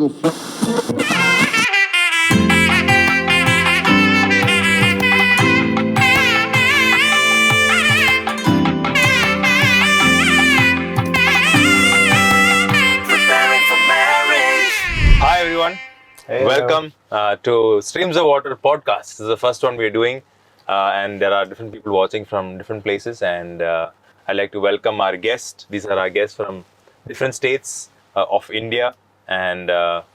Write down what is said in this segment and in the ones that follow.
Hi everyone, welcome to Streams of Water podcast. This is the first one we're doing, and there are different people watching from different places. And I'd like to welcome our guests. These are our guests from different states of India, and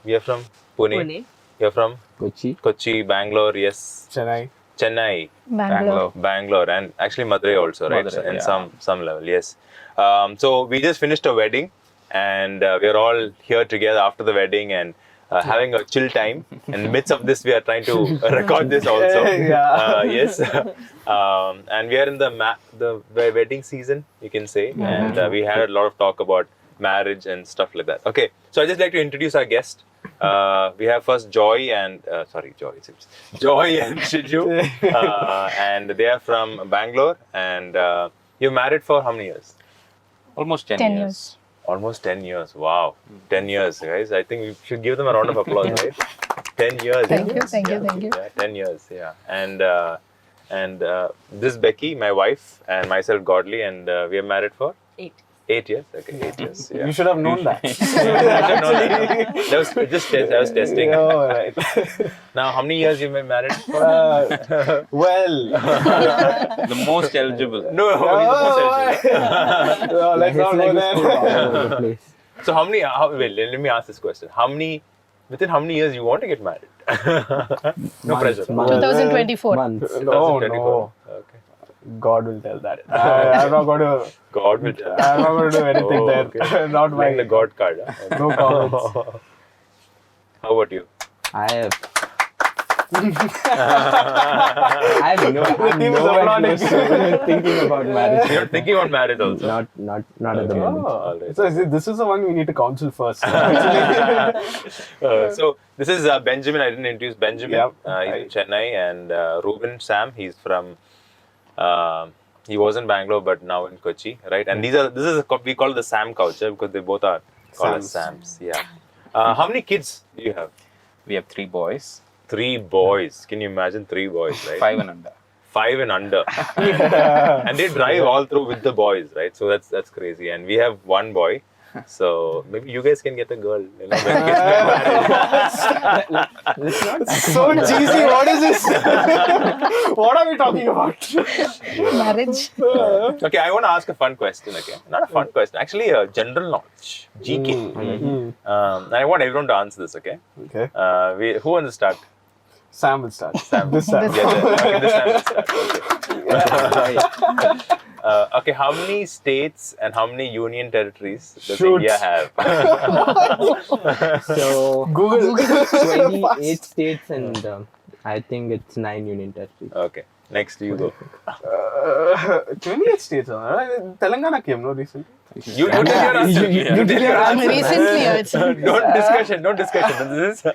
we are from Pune. You're from Kochi, Bangalore, yes, Chennai, Bangalore, and actually Madurai also, right? Madurai, In yeah. some level, yes. So we just finished a wedding, and we're all here together after the wedding and having a chill time. In the midst of this, we are trying to record this also. Yes, and we are in the wedding season, you can say, and we had a lot of talk about marriage and stuff like that. Okay, so I just like to introduce our guest. We have first Joy and Shiju, and they are from Bangalore, and you're married for how many years? Almost 10 years. Almost 10 years. Wow, 10 years, guys. I think we should give them a round of applause, right? 10 years. Thank you. Yeah, 10 years, yeah. And this is Becky, my wife, and myself, Godly, and we are married for 8 years. Okay, 8 years. Yeah. You should have known that. That was just I was testing. Oh, right. Now, how many years you've been married for? Well, The most eligible. No, he's the most eligible. no, let's not go there. So wait, let me ask this question. Within how many years you want to get married? No pressure. 2024. Months. 2024. No. Okay. God will tell that. I'm not going to. God will tell. I'm not going to do anything there. Okay. Not Playing my. the God card. Huh? No comments. How about you? I have no idea. Thinking about marriage. You're thinking about marriage also. Not at the moment. All right. So this is the one we need to counsel first. So this is Benjamin. I didn't introduce Benjamin. Yep. He's in Chennai, and Ruben Sam. He's from. He was in Bangalore, but now in Kochi, right? And we call it the Sam culture because they both are called as Sams. Yeah. How many kids do you have? We have 3 boys, 3 boys. Can you imagine 3 boys, right? 5 and under. 5 and under. And they drive all through with the boys, right? So that's crazy. And we have 1 boy. So maybe you guys can get a girl. You know, when kids get married. So cheesy. What is this? What are we talking about? Marriage. Okay, I want to ask a fun question. Okay, not a fun question. Actually, general knowledge, GK. And I want everyone to answer this. Okay. Okay. Who wants to start? Sam will start. Sam. This Sam. Okay, this Sam will start. Okay. Okay, how many states and how many union territories does Shoot. India have? So Google. 28 states and I think it's 9 union territories. Okay, next you go. 28 states. Telangana came, no, recently. You tell your answer. You tell your answer. Recently, it's Don't discussion. This is.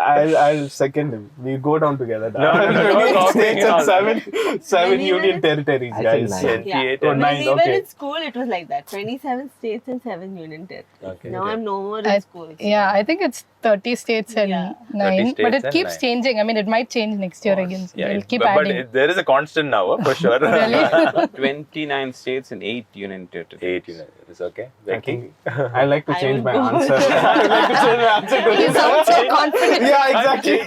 I'll second him. We go down together. No, 28 no, states no. and seven union territories, I guys. think 9. 28 Oh, and nine. When we were Okay. in school, it was like that. 27 states and 7 union territories. Okay, Now okay. I'm no more in I- school. yeah, I think it's 30 states and Yeah. 9, 30 but states it and keeps 9. changing. I mean, it might change next year again. So Yeah, we'll keep but adding. there is a constant now, for sure. Really? 29 states and 8 union territories. 8 union is okay. Becky? I like to I change will my go. answer. I like to change my answer to You this. sound so confident. Yeah, exactly.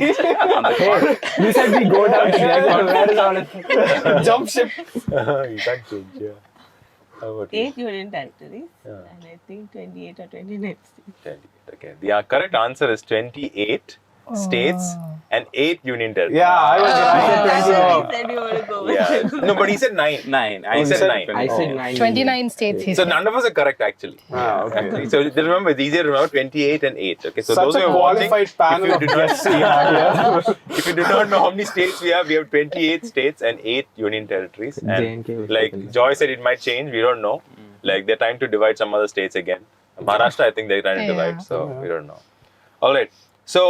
You said we go down together. Where is all it? Jump ship. You can't change, yeah. How about you? 8 union territories Yeah. and I think 28 or 29 states. 28, okay. The correct answer is 28 states and 8 union territories. Yeah, I was. I said That's 20. why I said you want to go with Yeah. it. No, but he said 9. 9. He said 9. I said 9. 29 states. He So said. none of us are correct actually. Ah, okay. Actually. So remember, it's easier to remember 28 and 8. Okay, so Such those a who are watching, qualified panel of if you do not guests we have here. if you do not know how many states we have 28 states and 8 union territories. And JNK was like taken. Joy said, it might change. We don't know. Like they're trying to divide some other states again. Maharashtra, I think they're trying to Yeah. divide. So we don't know. All right. So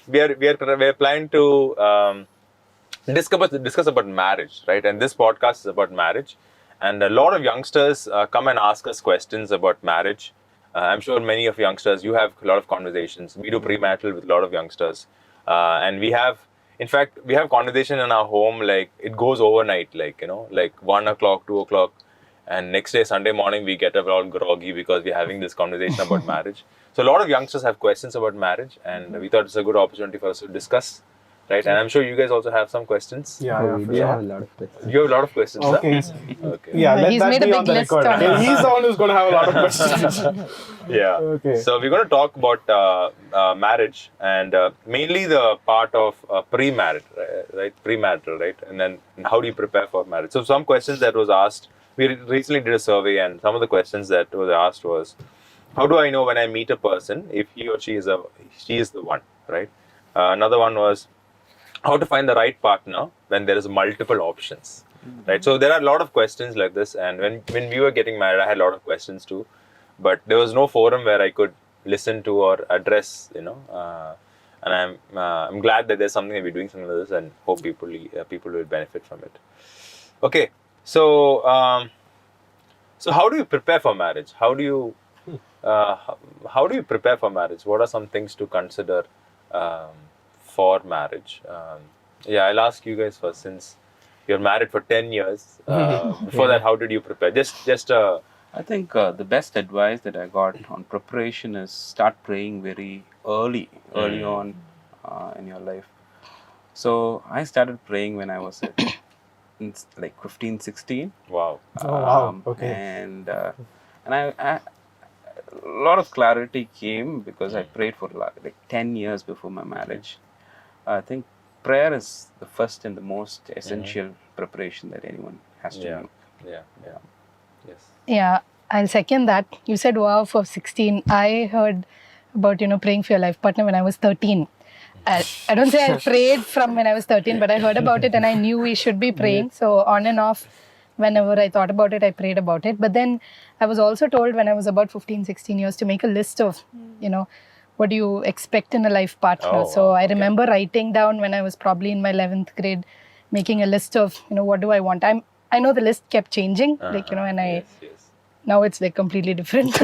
we are planning to discuss about marriage, right? And this podcast is about marriage. And a lot of youngsters come and ask us questions about marriage. I'm sure many of youngsters, you have a lot of conversations. We do premarital with a lot of youngsters. And we have conversation in our home, like it goes overnight, like, like 1 o'clock, 2 o'clock. And next day, Sunday morning, we get up all groggy because we're having this conversation about marriage. So a lot of youngsters have questions about marriage, and we thought it's a good opportunity for us to discuss, right? And I'm sure you guys also have some questions. Yeah, we for do sure. have a lot of questions. You have a lot of questions, huh? Okay. Okay. Yeah, let He's that made a be big on the list record. on Okay? He's the one who's going to have a lot of questions. Yeah. Okay. So we're going to talk about marriage, and mainly the part of premarital, right? And then how do you prepare for marriage? So some questions that was asked. We recently did a survey, and some of the questions that was asked was, how do I know when I meet a person if he or she is the one, right? Another one was, how to find the right partner when there is multiple options, right? So there are a lot of questions like this, and when we were getting married, I had a lot of questions too, but there was no forum where I could listen to or address, and I'm glad that there's something that we're doing something like this, and hope people will benefit from it. Okay, so so how do you prepare for marriage? How do you prepare for marriage? What are some things to consider for marriage? I'll ask you guys first, since you're married for 10 years. Before that, how did you prepare? I think the best advice that I got on preparation is start praying very early on in your life. So I started praying when I was like 15, 16. Wow. Oh, wow. Okay. And I a lot of clarity came because I prayed for like 10 years before my marriage. I think prayer is the first and the most essential preparation that anyone has to make. Yeah. Yes. Yeah, I'll second that. You said wow for 16. I heard about, praying for your life partner when I was 13. I don't say I prayed from when I was 13, but I heard about it and I knew we should be praying. So on and off, whenever I thought about it, I prayed about it. But then I was also told when I was about 15, 16 years to make a list of, what do you expect in a life partner. Oh, so wow. I remember writing down when I was probably in my 11th grade, making a list of, what do I want. I know the list kept changing, and now it's like completely different.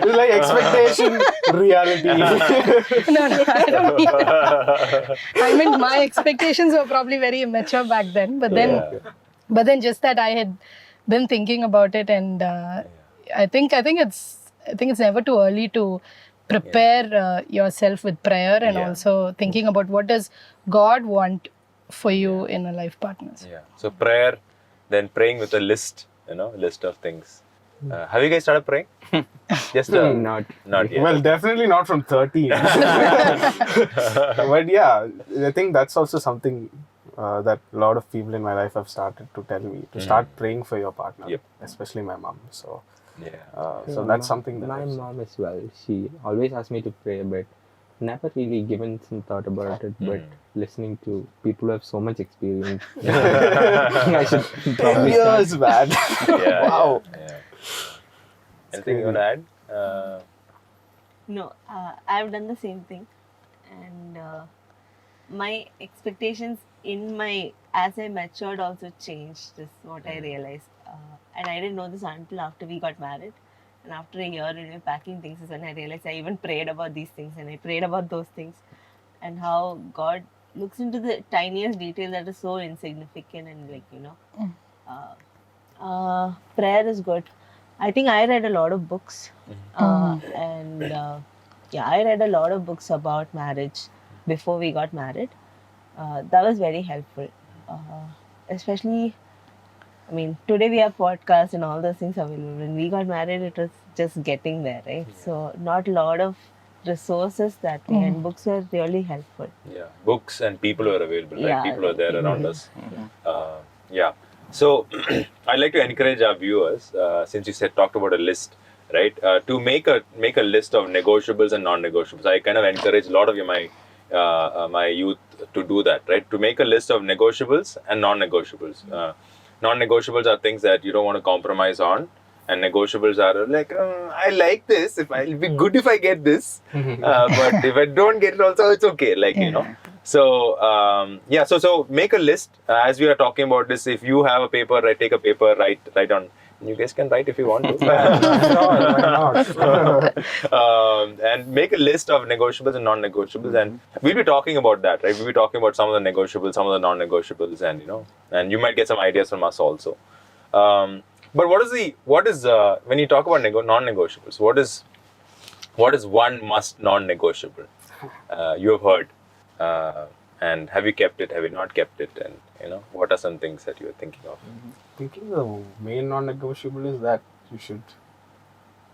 It's like expectation, reality. No, I don't mean that. I mean, my expectations were probably very immature back then, but then just that I had been thinking about it, and I think it's never too early to prepare yourself with prayer, and also thinking about what does God want for you in a life partner. Yeah. So prayer, then praying with a list, list of things. Have you guys started praying? Just Not yet. Well, definitely not from 13. But yeah, I think that's also something that a lot of people in my life have started to tell me, to start praying for your partner, especially my mom. So, so that's something that my mom as well. She always asked me to pray, but never really given some thought about it. But listening to people who have so much experience, I should 10 probably years, man. Wow. Yeah. Anything you want to add? No, I've done the same thing, and my expectations as I matured also changed. Is what I realized, and I didn't know this until after we got married, and after a year when we were packing things is when I realized I even prayed about these things, and I prayed about those things, and how God looks into the tiniest detail that is so insignificant, and prayer is good. I think I read a lot of books, and I read a lot of books about marriage before we got married. That was very helpful, especially. I mean, today we have podcasts and all those things available. When we got married, it was just getting there, right? So, not a lot of resources that way, and books were really helpful. Yeah, books and people were available, right? People are there around us. So, I'd like to encourage our viewers, since you talked about a list, right? To make a list of negotiables and non-negotiables. I kind of encourage a lot of my youth to do that, right? To make a list of negotiables and non-negotiables. Non-negotiables are things that you don't want to compromise on, and negotiables are like, I like this. It'll be good if I get this, but if I don't get it, also it's okay. So so make a list. As we are talking about this, if you have a paper, take a paper, write down You guys can write if you want to. Why not? And make a list of negotiables and non-negotiables, and we'll be talking about that, right? We'll be talking about some of the negotiables, some of the non-negotiables, and you might get some ideas from us also. But what is when you talk about non-negotiables? What is one must non-negotiable you have heard, and have you kept it? Have you not kept it? And what are some things that you are thinking of? Thinking the main non-negotiable is that you should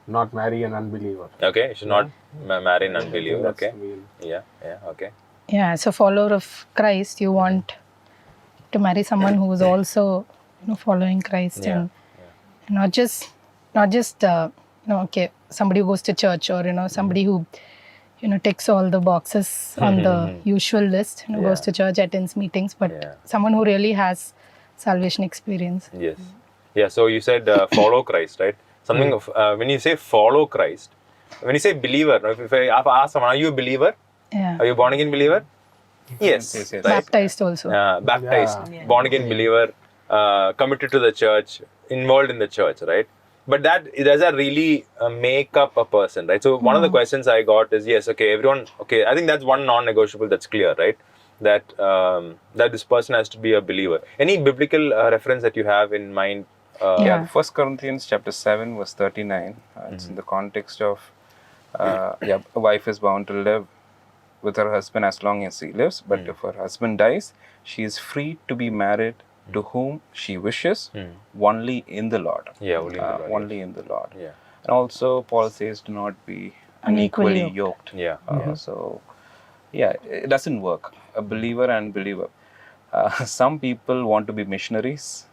not marry an unbeliever. Okay, you should not marry an unbeliever. That's Okay, the main. yeah, okay. Yeah, as a follower of Christ, you want to marry someone who is also following Christ, Yeah, and not just okay, somebody who goes to church, or somebody who ticks all the boxes on the usual list, goes to church, attends meetings, but Yeah. someone who really has salvation experience. Yes. Yeah, so you said follow Christ, right? Something of, when you say follow Christ, when you say believer, if I ask someone, are you a believer? Yeah. Are you a born again believer? Yes. Yes. Right? Baptized also. Baptized, Yeah. born again believer, committed to the church, involved in the church, right? But does that really make up a person, right? So one of the questions I got is, yes, okay, everyone, okay, I think that's one non-negotiable that's clear, right? That that this person has to be a believer. Any biblical reference that you have in mind? Yeah. 1 Corinthians chapter 7 verse 39. It's in the context of a wife is bound to live with her husband as long as he lives, but if her husband dies, she is free to be married to whom she wishes, only in the Lord. Yeah, only in the Lord, Only in the Lord. Yeah. And also Paul says, do not be Unequally unequally yoked. Yeah. So, it doesn't work. A believer and believer. Some people want to be missionaries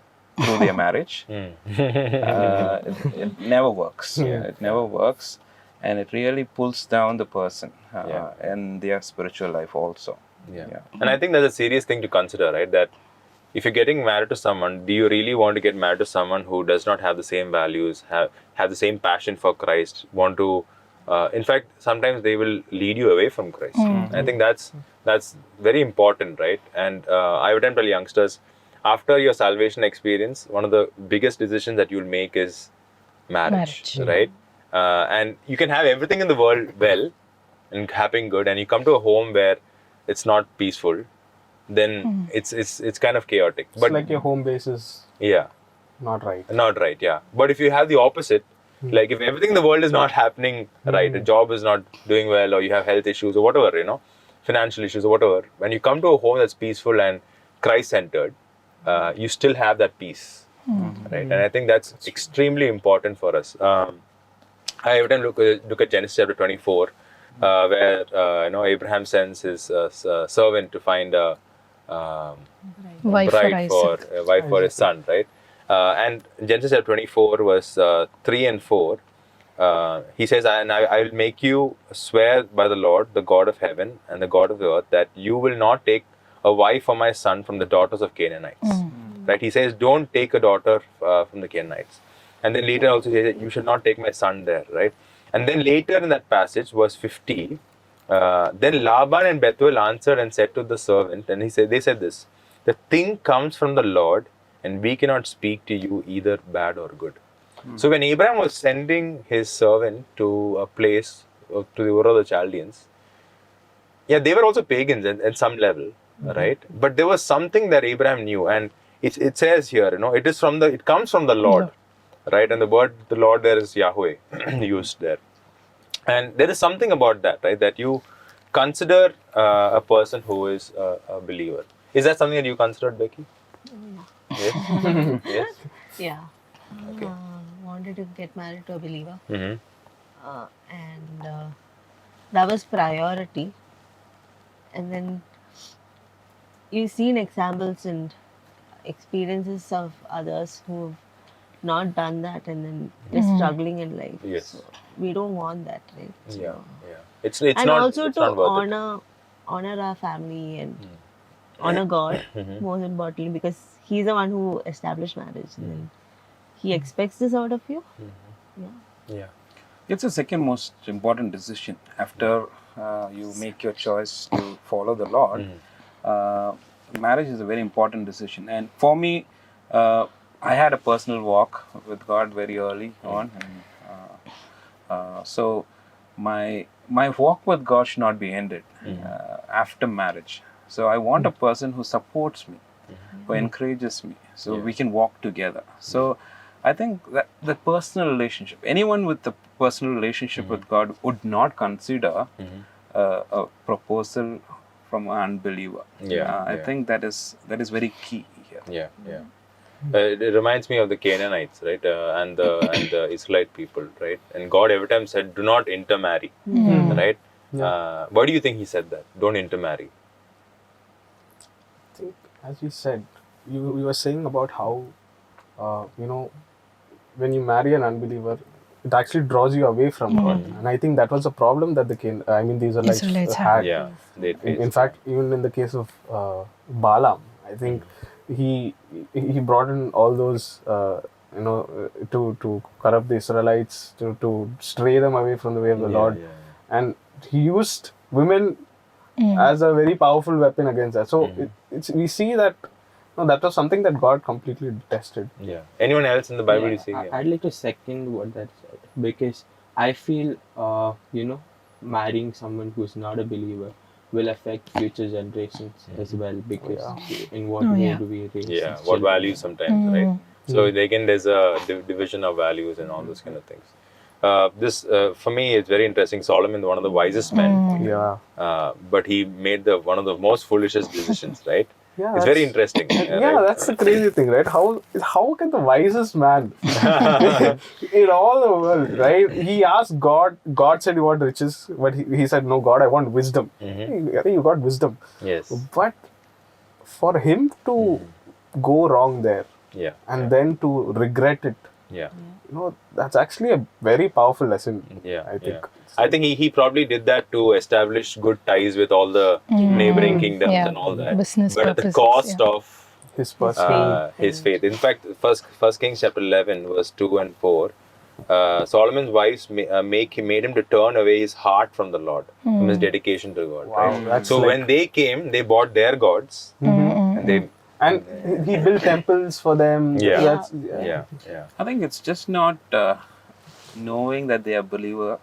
through their marriage. It never works. It never works. And it really pulls down the person and their spiritual life also. Yeah. And I think that's a serious thing to consider, right? That if you're getting married to someone, do you really want to get married to someone who does not have the same values, have the same passion for Christ, want to, in fact, sometimes they will lead you away from Christ. I think that's very important, right? And I would tell youngsters, after your salvation experience, one of the biggest decisions that you'll make is marriage. Right? And you can have everything in the world well and happy and good, and you come to a home where it's not peaceful, then it's kind of chaotic. It's like your home base is not right. Not right, yeah. But if you have the opposite, like if everything in the world is not happening right, a job is not doing well, or you have health issues or whatever, financial issues or whatever, when you come to a home that's peaceful and Christ-centered, you still have that peace, right? And I think that's extremely important for us. I every time look at Genesis chapter 24, where Abraham sends his servant to find a Wife for wife for his son, right? And Genesis chapter 24 verse 3 and 4, he says, and I will make you swear by the Lord, the God of heaven and the God of the earth, that you will not take a wife for my son from the daughters of Canaanites. Right? He says, don't take a daughter from the Canaanites. And then later also he says, you should not take my son there, right? And then later in that passage, verse 50, then Laban and Bethuel answered and said to the servant, and they said this, the thing comes from the Lord, and we cannot speak to you either bad or good. So when Abraham was sending his servant to a place, to the Ur of the Chaldeans, they were also pagans at some level, right? But there was something that Abraham knew, and it says here, it comes from the Lord, right? And the word the Lord there is Yahweh used there. And there is something about that, right? That you consider a person who is a believer. Is that something that you considered, Becky? Yes. Yes. Yeah. Okay. Wanted to get married to a believer. Mm-hmm. And that was priority. And then you've seen examples and experiences of others who've not done that and then they're struggling in life. Yes. So we don't want that, right? So, Yeah. It's and not. also it's to not worth it. honor our family and honor God most importantly, because He's the one who established marriage and then He expects this out of you. Yeah. It's the second most important decision after you make your choice to follow the Lord. Marriage is a very important decision, and for me, I had a personal walk with God very early on, and so my walk with God should not be ended after marriage. So I want a person who supports me, who encourages me, so we can walk together. So I think that the personal relationship, anyone with the personal relationship with God would not consider a proposal from an unbeliever. I think that is very key here. It reminds me of the Canaanites, right, and the Israelite people, right? And God every time said, "Do not intermarry," right? Why do you think He said that? Don't intermarry. I think, as you said, you were saying about how, when you marry an unbeliever, it actually draws you away from God. And I think that was a problem that the Israelites had. Yeah, they In fact, even in the case of Balaam, I think he brought in all those, to corrupt the Israelites, to stray them away from the way of the Lord. And he used women as a very powerful weapon against that. So we see that that was something that God completely detested. Yeah. Anyone else in the Bible you see? I'd like to second what that said, because I feel, marrying someone who's not a believer will affect future generations as well, because in what way do we raise what values sometimes, right? So again, there's a division of values and all those kind of things. This for me is very interesting. Solomon, one of the wisest men, but he made one of the most foolishest decisions, right? Yeah, it's very interesting. Yeah, that's the crazy thing, right? How can the wisest man in all the world, right? He asked God. God said, "You want riches," but he said, "No, God, I want wisdom." I think you got wisdom. Yes. But for him to go wrong there, and then to regret it, that's actually a very powerful lesson. I think. I think he probably did that to establish good ties with all the neighboring kingdoms and all that. Business but purposes, at the cost of his faith. In fact, First Kings chapter 11, verse 2 and 4, Solomon's wives made him to turn away his heart from the Lord, from his dedication to God. Wow, right? So when they came, they bought their gods, and he built temples for them. Yeah. I think it's just not knowing that they are believer,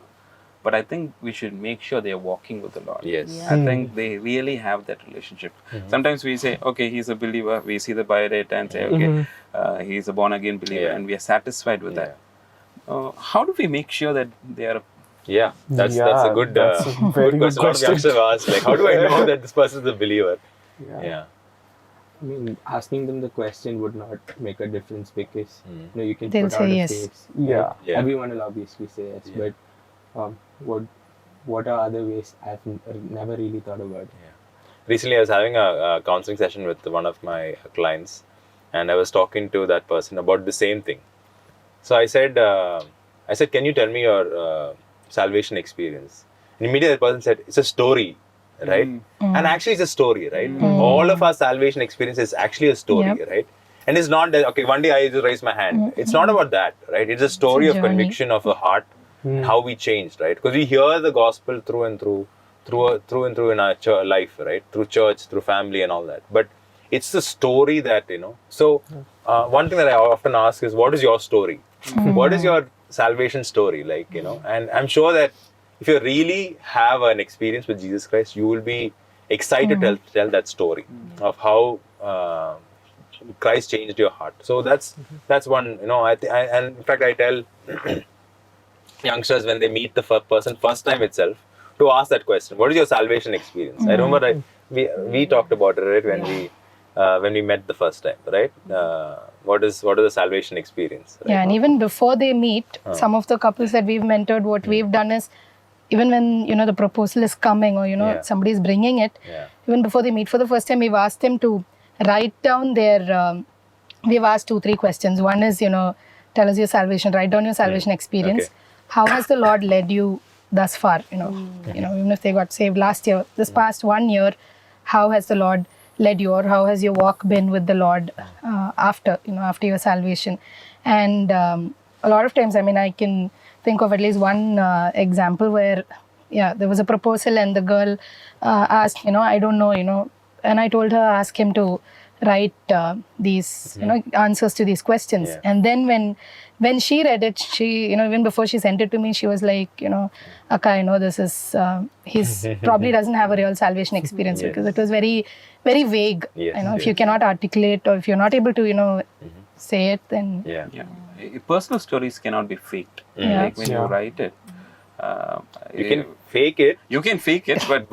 but I think we should make sure they are walking with the Lord. Yes. I think they really have that relationship. Sometimes we say, okay, he's a believer. We see the biodata and say, okay, he's a born-again believer, and we are satisfied with that. How do we make sure that they are... That's a good question. A lot of youngsters ask, like, how do I know that this person is a believer? I mean, asking them the question would not make a difference, because you can They'll put say out a yes. face. Yeah. Everyone will obviously say yes, but what are other ways I've never really thought about? Recently, I was having a counseling session with one of my clients, and I was talking to that person about the same thing. So I said, can you tell me your salvation experience? And immediately the person said, it's a story, right? And actually it's a story, right? All of our salvation experience is actually a story, right? And it's not that, okay, one day I just raise my hand. It's not about that, right? It's a story of conviction of the heart, how we changed, right? Because we hear the gospel through and through in our life, right? Through church, through family and all that. But it's the story that, So one thing that I often ask is, what is your story? What is your salvation story? Like, and I'm sure that if you really have an experience with Jesus Christ, you will be excited to tell that story of how Christ changed your heart. So that's one, and in fact I tell youngsters when they meet the person first time itself to ask that question: what is your salvation experience? I remember we talked about it, right, when we met the first time, right? What is the salvation experience? Right? And even before they meet, some of the couples that we've mentored, what we've done is, even when the proposal is coming, or somebody is bringing it, even before they meet for the first time, we've asked them to write down their. We've asked 2-3 questions. One is, tell us your salvation. Write down your salvation experience. Okay. How has the Lord led you thus far? Even if they got saved last year, this past 1 year, how has the Lord led you, or how has your walk been with the Lord after your salvation? And a lot of times, I can think of at least one example where, there was a proposal and the girl asked, I don't know, and I told her, ask him to write these answers to these questions. Yeah. And then when she read it, she even before she sent it to me, she was like, Akka, I know this is he's probably doesn't have a real salvation experience Yes. because it was very, very vague. Yes, If you cannot articulate or if you're not able to say it, then Yeah. Yeah. Personal stories cannot be faked. Yeah. Like when you write it, You can fake it, you can fake it, but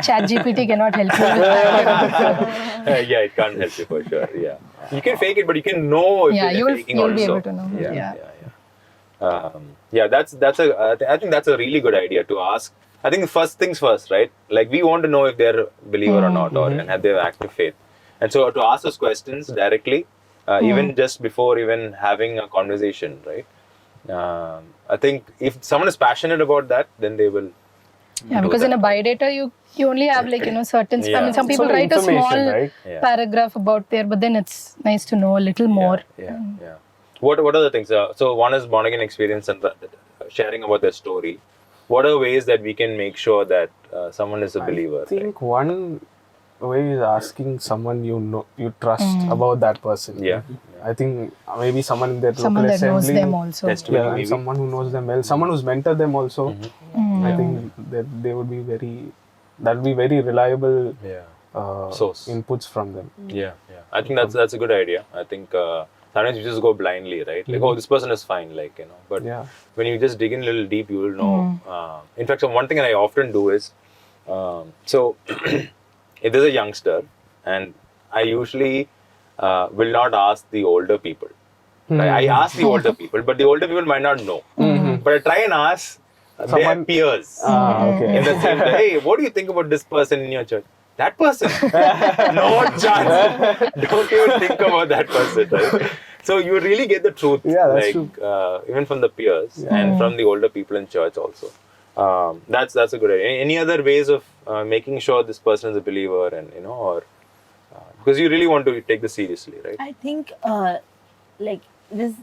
ChatGPT cannot help you with that. yeah, it can't help you for sure. Yeah, you can fake it, but you can know if Yeah, you're faking you'll be also. able to know. Yeah. That's I think that's a really good idea to ask. I think first things first, right? Like we want to know if they're a believer or not, or and have they active faith. And so to ask those questions directly, even just before even having a conversation, right? I think if someone is passionate about that, then they will. Yeah, do because that. in a biodata, you only have like certain. I Yeah. mean, some people Some write a small information, right? Yeah. paragraph about there, but then it's nice to know a little more. Yeah. What are the things? So one is born again experience and sharing about their story. What are ways that we can make sure that someone is a believer? I think one way is asking someone you trust about that person. Yeah. I think maybe someone in their Someone local that knows assembly. them also. Testimony, Yeah, and maybe. someone who knows them well, someone who's mentored them also. I think that they would be very reliable Source. inputs from them. Yeah. I think that's a good idea. I think sometimes you just go blindly, right? Like, oh, this person is fine, like But Yeah. when you just dig in a little deep, you will know. In fact, so one thing that I often do is, so if there's a youngster, and I usually will not ask the older people. Right? I ask the older people, but the older people might not know. But I try and ask their Someone- peers. Okay. In the same way, hey, what do you think about this person in your church? That person? No chance. Don't even think about that person, right? So you really get the truth, Yeah, that's like even from the peers and from the older people in church also. That's a good idea. Any other ways of making sure this person is a believer, and or because you really want to take this seriously, right? I think like this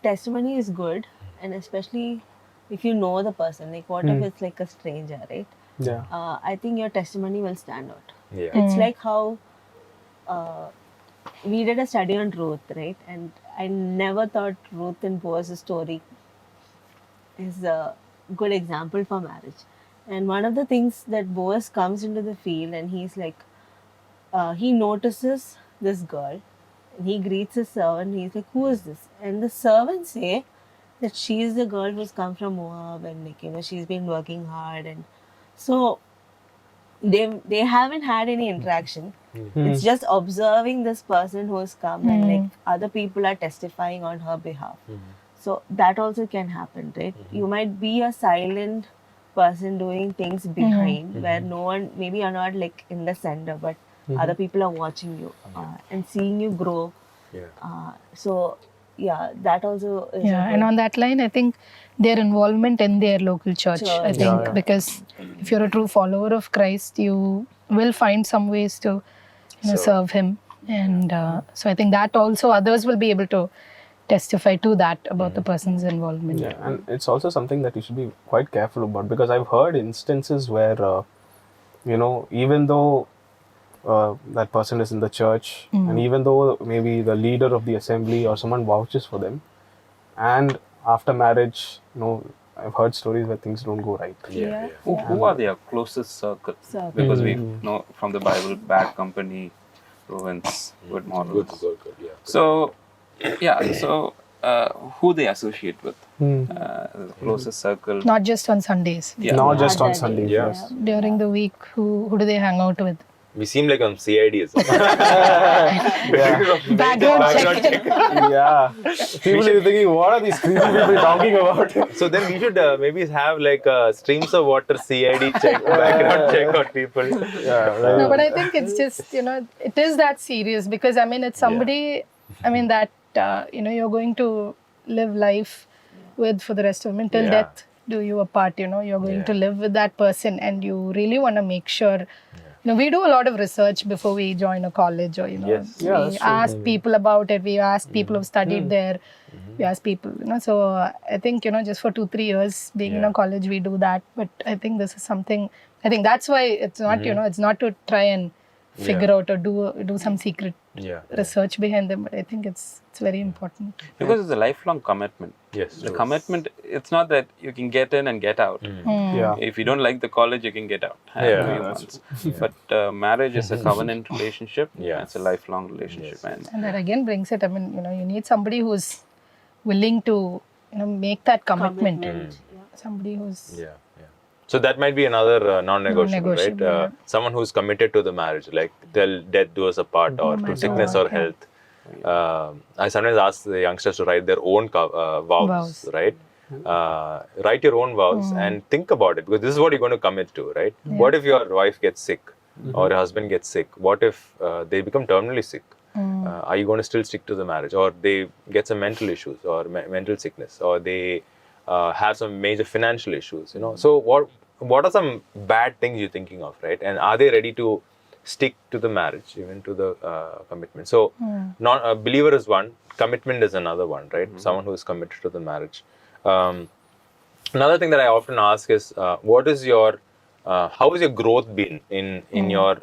testimony is good, and especially if you know the person. Like, what if it's like a stranger, right? Yeah. I think your testimony will stand out. Yeah. It's like how we did a study on Ruth, right? And I never thought Ruth and Boaz's story is a good example for marriage. And one of the things that Boaz comes into the field and he's like, he notices this girl and he greets his servant. He's like, who is this? And the servants say that she is the girl who's come from Moab and like, she's been working hard. And so they haven't had any interaction. It's just observing this person who's come and like other people are testifying on her behalf. So that also can happen, right? You might be a silent person doing things behind where no one, maybe you're not like in the center, but other people are watching you and seeing you grow. So yeah, that also is Yeah, and on that line, I think their involvement in their local church. I think because if you're a true follower of Christ, you will find some ways to serve Him, and so I think that also others will be able to testify to that about the person's involvement. Yeah, and it's also something that you should be quite careful about, because I've heard instances where, even though that person is in the church, and even though maybe the leader of the assembly or someone vouches for them, and after marriage, I've heard stories where things don't go right. Who are their closest circle? Because we know from the Bible, bad company ruins good morals. Good. Yeah. So, who they associate with, the closest circle. Not just on Sundays. Not just on Other Sundays. days, Yes. During the week, who do they hang out with? We seem like on CID. Background check. Yeah. People will be thinking, what are these creepy people talking about? So then we should maybe have like streams of water CID check, background check on people. Yeah, right. No, but I think it's just, it is that serious because, it's somebody, that, you're going to live life with for the rest of them till death do you apart, you're going to live with that person and you really want to make sure, we do a lot of research before we join a college or, Yes. Yeah, we that's true. ask people about it, we ask people who've studied there, we ask people, so I think, just for 2-3 years being in a college, we do that. But I think this is something, I think that's why it's not, it's not to try and figure out or do some secret Yeah. research behind them, but I think it's very important. Because it's a lifelong commitment. Yes. The commitment, it's not that you can get in and get out. Yeah. If you don't like the college, you can get out. Yeah. After a few months. But marriage is a covenant relationship. Yeah. It's a lifelong relationship. And that again brings it, I mean, you need somebody who's willing to, make that commitment. Somebody who's... Yeah. So that might be another non-negotiable, right? Non-negotiable, yeah. Someone who's committed to the marriage, like till death do us apart, or to sickness or health. I sometimes ask the youngsters to write their own vows, right? Write your own vows and think about it, because this is what you're going to commit to, right? What if your wife gets sick or your husband gets sick? What if they become terminally sick? Are you going to still stick to the marriage, or they get some mental issues or mental sickness, or they have some major financial issues, So what are some bad things you're thinking of, right? And are they ready to stick to the marriage, even to the commitment? So, a believer is one, commitment is another one, right? Someone who is committed to the marriage. Another thing that I often ask is, what is your how has your growth been in your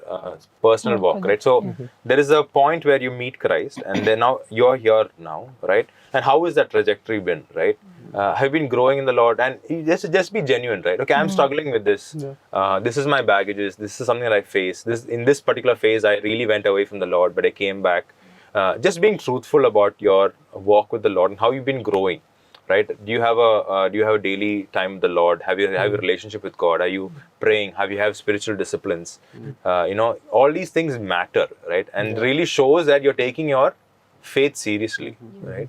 personal walk, right? So there is a point where you meet Christ, and then now you're here now, right? And how has that trajectory been, right? Have been growing in the Lord, and just be genuine, right? Okay, I'm struggling with this. This is my baggages. This is something that I face. In this particular phase, I really went away from the Lord, but I came back. Just being truthful about your walk with the Lord and how you've been growing. Right? Do you have a daily time with the Lord? Have you have a relationship with God? Are you praying? Have you have spiritual disciplines? All these things matter, right? And really shows that you're taking your faith seriously, right?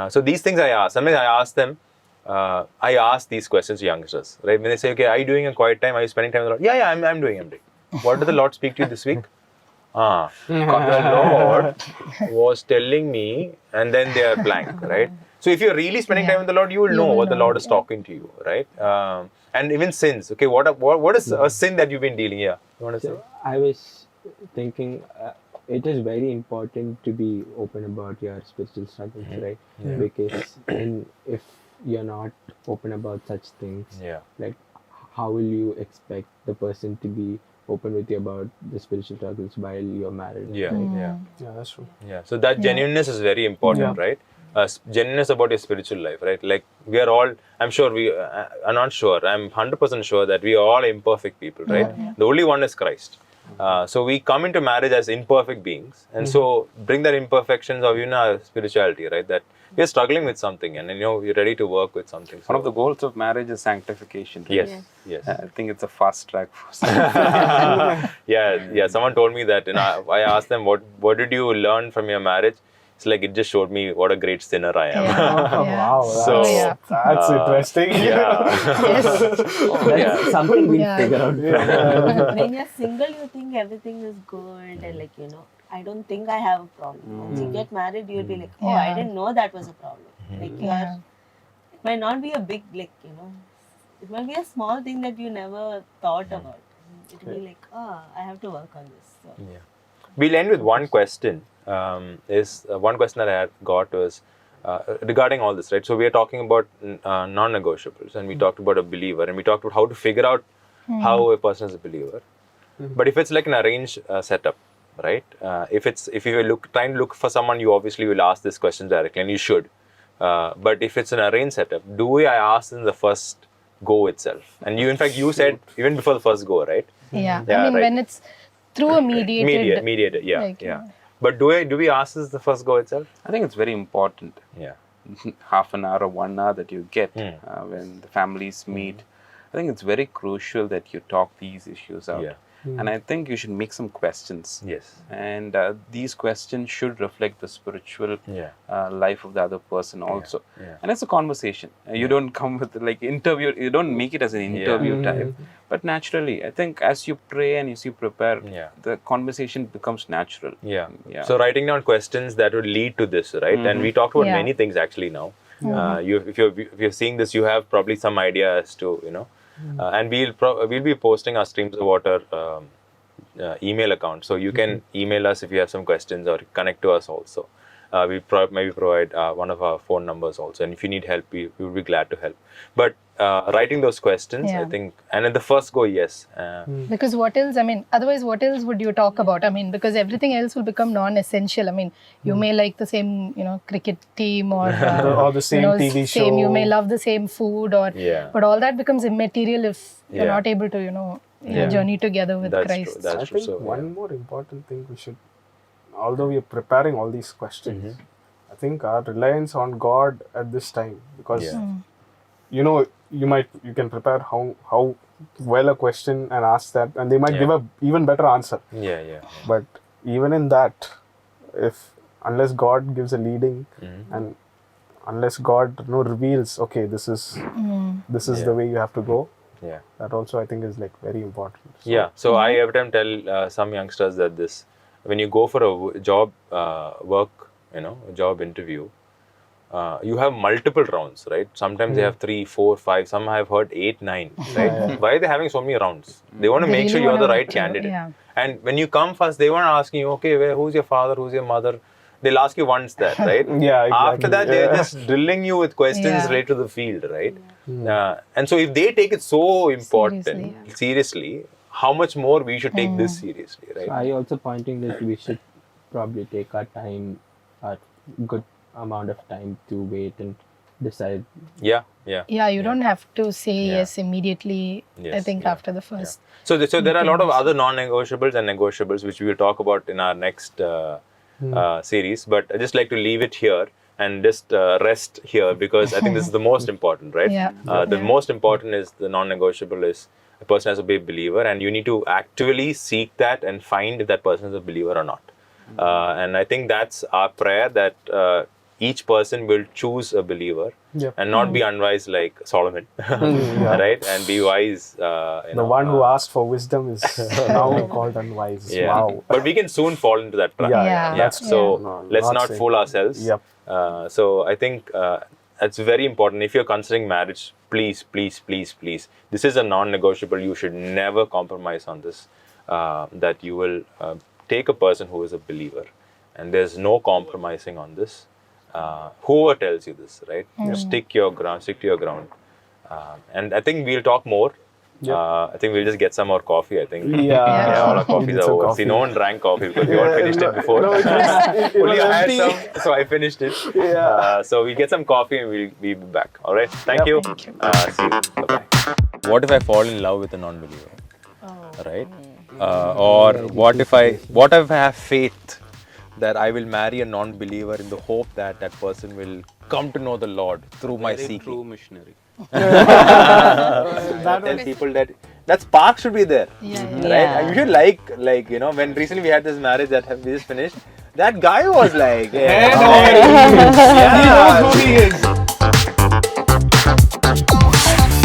So these things I ask. Sometimes I ask them. I ask these questions to youngsters, right? When they say, "Okay, are you doing a quiet time? Are you spending time with the Lord?" Yeah, I'm doing. What did the Lord speak to you this week? The Lord was telling me, and then they are blank, right? So if you're really spending time with the Lord, you will know what the Lord is talking to you, right? And even sins. Okay, what is a sin that you've been dealing? Yeah, you want to say? I was thinking it is very important to be open about your spiritual struggles, right? Because if you're not open about such things, like how will you expect the person to be open with you about the spiritual struggles while you're married? Yeah, that's true. Yeah, so that genuineness is very important, right? Genuineness about your spiritual life, right? Like we are all, I'm sure I'm not sure, I'm 100% sure that we are all imperfect people, right? The only one is Christ. So we come into marriage as imperfect beings, and so bring that imperfections of our spirituality, right? That we are struggling with something, and we're ready to work with something. So, one of the goals of marriage is sanctification. Right? Yes. I think it's a fast track for sanctification. Yeah. Someone told me that, I asked them, what did you learn from your marriage? It's like it just showed me what a great sinner I am. Wow, that's interesting. That's something we'll figure out. When you're single, you think everything is good, and I don't think I have a problem. Once you get married, you'll be like, oh, I didn't know that was a problem. Like it might not be a big, it might be a small thing that you never thought about. It will be like, I have to work on this. So. We'll end with one question. One question that I had got was regarding all this, right? So we are talking about non-negotiables, and we talked about a believer, and we talked about how to figure out how a person is a believer. But if it's like an arranged setup, right? If you trying to look for someone, you obviously will ask this question directly, and you should. But if it's an arranged setup, I ask in the first go itself? And you said even before the first go, right? Yeah, I mean, when it's through a mediated. But do we ask this the first go itself? I think it's very important. Yeah. Half an hour or 1 hour that you get when the families meet. I think it's very crucial that you talk these issues out. Yeah. And I think you should make some questions. Yes. And these questions should reflect the spiritual life of the other person also. And it's a conversation. You don't come with interview. You don't make it as an interview type. But naturally, I think as you pray and as you prepare, the conversation becomes natural. Yeah. So writing down questions that would lead to this, right? And we talked about many things actually now. If you're seeing this, you have probably some idea as to, and we'll be posting our Streams of Water email account. So you can email us if you have some questions or connect to us also. maybe provide one of our phone numbers also. And if you need help, we would be glad to help. But writing those questions, Yeah. I think, and at the first go, yes. Because what else? I mean, otherwise, what else would you talk about? I mean, because everything else will become non-essential. I mean, you may like the same, cricket team or Or the same TV show. You may love the same food, Yeah. but all that becomes immaterial if you're Yeah. not able to, journey together with That's Christ. true. That's I true. think So, one more important thing we should, although we are preparing all these questions, I think our reliance on God at this time, because Yeah. you can prepare how well a question and ask that, and they might give a even better answer. yeah. But even in that, unless God gives a leading, and unless God reveals, okay, this is the way you have to go. Yeah. That also I think is like very important. So, Yeah. So I every time tell some youngsters that when you go for a job job interview, you have multiple rounds, right? Sometimes they have 3, 4, 5. Some I have heard 8, 9. Right? Why are they having so many rounds? They want to They make sure really you're the wanna right make you, candidate. yeah. And when you come first, they weren't asking you, okay, who's your father, who's your mother? They'll ask you once that, right? Yeah, exactly. After that, they're just drilling you with questions Yeah. related to the field, right? And so if they take it so important, seriously, how much more we should take this seriously, right? So I also pointing that we should probably take our time, a good amount of time to wait and decide. Yeah. Yeah, you don't have to say yes immediately. I Yes, think yeah, after the first. So there are a lot of other non-negotiables and negotiables which we will talk about in our next series. But I just like to leave it here and just rest here because I think this is the most important, right? Yeah. The most important is the non-negotiable is a person has to be a believer, and you need to actively seek that and find if that person is a believer or not. And I think that's our prayer, that each person will choose a believer and not be unwise like Solomon, right? And be wise. The one who asked for wisdom is now called unwise. Yeah. Wow. But we can soon fall into that trap. Yeah. That's So No, let's not saying. fool ourselves. Yep. So I think it's very important. If you're considering marriage, please. This is a non-negotiable. You should never compromise on this. That you will take a person who is a believer, and there's no compromising on this. Whoever tells you this, right? Stick to your ground. And I think we'll talk more. I think we'll just get some more coffee. I think all our coffees Need are some over. coffee. See, no one drank coffee because we all finished it before. Only I had some, so I finished it. So we'll get some coffee and we'll be back. All right. Thank you. See you. Bye-bye. What if I fall in love with a non-believer? Right? Or what if I have faith that I will marry a non-believer in the hope that that person will come to know the Lord through my Very seeking. true missionary. I tell people that spark should be there, right? Yeah. And you should like when recently we had this marriage that we just finished, that guy was like, He knows who he is.